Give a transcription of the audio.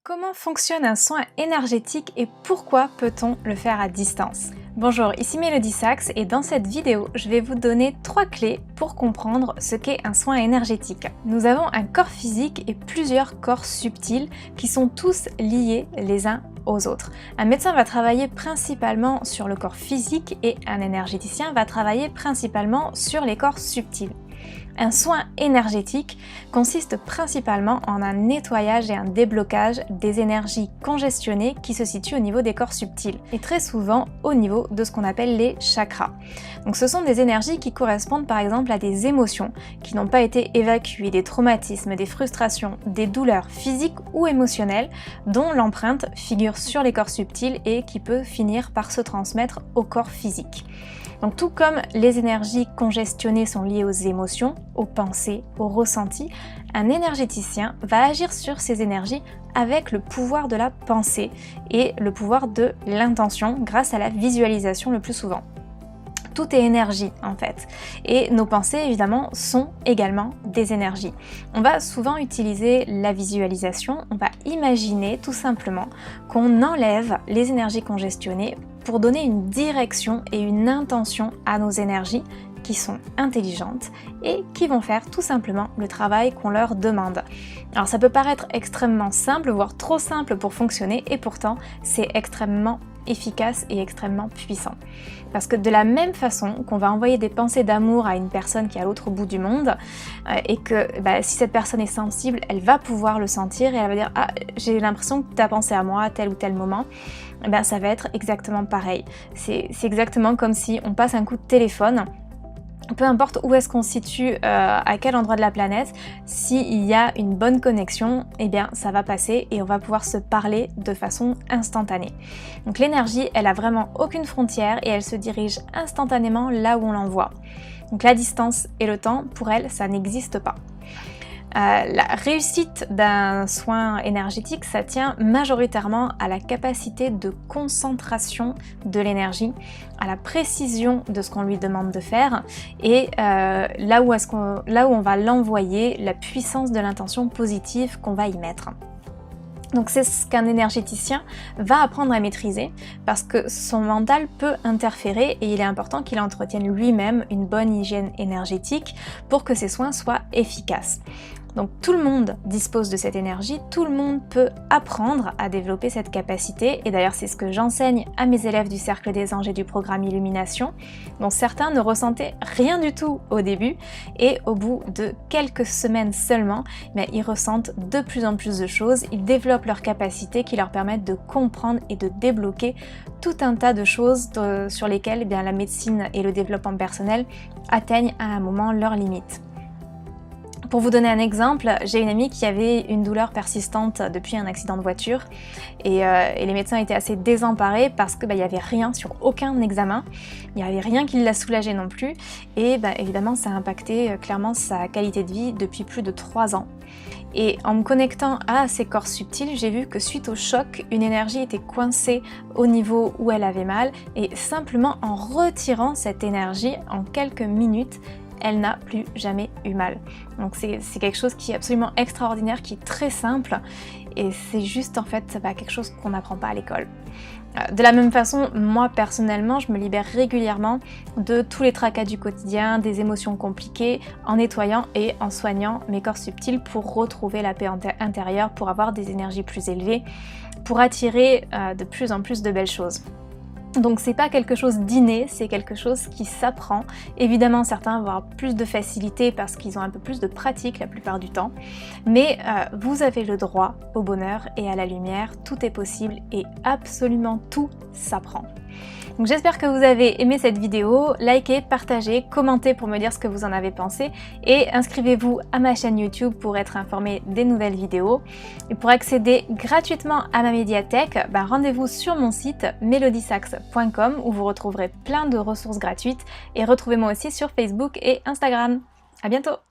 Comment fonctionne un soin énergétique et pourquoi peut-on le faire à distance? Bonjour, ici Mélodie Sachs et dans cette vidéo, je vais vous donner 3 clés pour comprendre ce qu'est un soin énergétique. Nous avons un corps physique et plusieurs corps subtils qui sont tous liés les uns aux autres. Un médecin va travailler principalement sur le corps physique et un énergéticien va travailler principalement sur les corps subtils. Un soin énergétique consiste principalement en un nettoyage et un déblocage des énergies congestionnées qui se situent au niveau des corps subtils et très souvent au niveau de ce qu'on appelle les chakras. Donc ce sont des énergies qui correspondent par exemple à des émotions qui n'ont pas été évacuées, des traumatismes, des frustrations, des douleurs physiques ou émotionnelles dont l'empreinte figure sur les corps subtils et qui peut finir par se transmettre au corps physique. Donc tout comme les énergies congestionnées sont liées aux émotions, aux pensées, aux ressentis, un énergéticien va agir sur ces énergies avec le pouvoir de la pensée et le pouvoir de l'intention grâce à la visualisation le plus souvent. Tout est énergie en fait. Et nos pensées évidemment sont également des énergies. On va souvent utiliser la visualisation, on va imaginer tout simplement qu'on enlève les énergies congestionnées pour donner une direction et une intention à nos énergies qui sont intelligentes et qui vont faire tout simplement le travail qu'on leur demande. Alors ça peut paraître extrêmement simple, voire trop simple pour fonctionner et pourtant c'est extrêmement efficace et extrêmement puissant. Parce que de la même façon qu'on va envoyer des pensées d'amour à une personne qui est à l'autre bout du monde et que si cette personne est sensible, elle va pouvoir le sentir et elle va dire « Ah, j'ai l'impression que tu as pensé à moi à tel ou tel moment », ça va être exactement pareil. C'est exactement comme si on passe un coup de téléphone. Peu importe où est-ce qu'on se situe, à quel endroit de la planète, s'il y a une bonne connexion, ça va passer et on va pouvoir se parler de façon instantanée. Donc l'énergie, elle a vraiment aucune frontière et elle se dirige instantanément là où on l'envoie. Donc la distance et le temps, pour elle, ça n'existe pas. La réussite d'un soin énergétique, ça tient majoritairement à la capacité de concentration de l'énergie, à la précision de ce qu'on lui demande de faire et là où on va l'envoyer, la puissance de l'intention positive qu'on va y mettre. Donc c'est ce qu'un énergéticien va apprendre à maîtriser parce que son mental peut interférer et il est important qu'il entretienne lui-même une bonne hygiène énergétique pour que ses soins soient efficaces. Donc tout le monde dispose de cette énergie, tout le monde peut apprendre à développer cette capacité et d'ailleurs c'est ce que j'enseigne à mes élèves du Cercle des Anges et du programme Illumination, dont certains ne ressentaient rien du tout au début et au bout de quelques semaines seulement, ils ressentent de plus en plus de choses, ils développent leurs capacités qui leur permettent de comprendre et de débloquer tout un tas de choses sur lesquelles la médecine et le développement personnel atteignent à un moment leurs limites. Pour vous donner un exemple, j'ai une amie qui avait une douleur persistante depuis un accident de voiture et les médecins étaient assez désemparés parce qu'il n'y avait rien sur aucun examen, il n'y avait rien qui la soulageait non plus et évidemment ça a impacté clairement sa qualité de vie depuis plus de 3 ans. Et en me connectant à ces corps subtils, j'ai vu que suite au choc, une énergie était coincée au niveau où elle avait mal et simplement en retirant cette énergie en quelques minutes, elle n'a plus jamais eu mal. Donc c'est quelque chose qui est absolument extraordinaire, qui est très simple et c'est juste en fait quelque chose qu'on n'apprend pas à l'école. De la même façon, moi personnellement, je me libère régulièrement de tous les tracas du quotidien, des émotions compliquées, en nettoyant et en soignant mes corps subtils pour retrouver la paix intérieure, pour avoir des énergies plus élevées, pour attirer de plus en plus de belles choses. Donc c'est pas quelque chose d'inné, c'est quelque chose qui s'apprend. Évidemment certains vont avoir plus de facilité parce qu'ils ont un peu plus de pratique la plupart du temps, mais vous avez le droit au bonheur et à la lumière, tout est possible et absolument tout s'apprend. Donc j'espère que vous avez aimé cette vidéo, likez, partagez, commentez pour me dire ce que vous en avez pensé et inscrivez-vous à ma chaîne YouTube pour être informé des nouvelles vidéos. Et pour accéder gratuitement à ma médiathèque, rendez-vous sur mon site melodysachs.com où vous retrouverez plein de ressources gratuites et retrouvez-moi aussi sur Facebook et Instagram. À bientôt!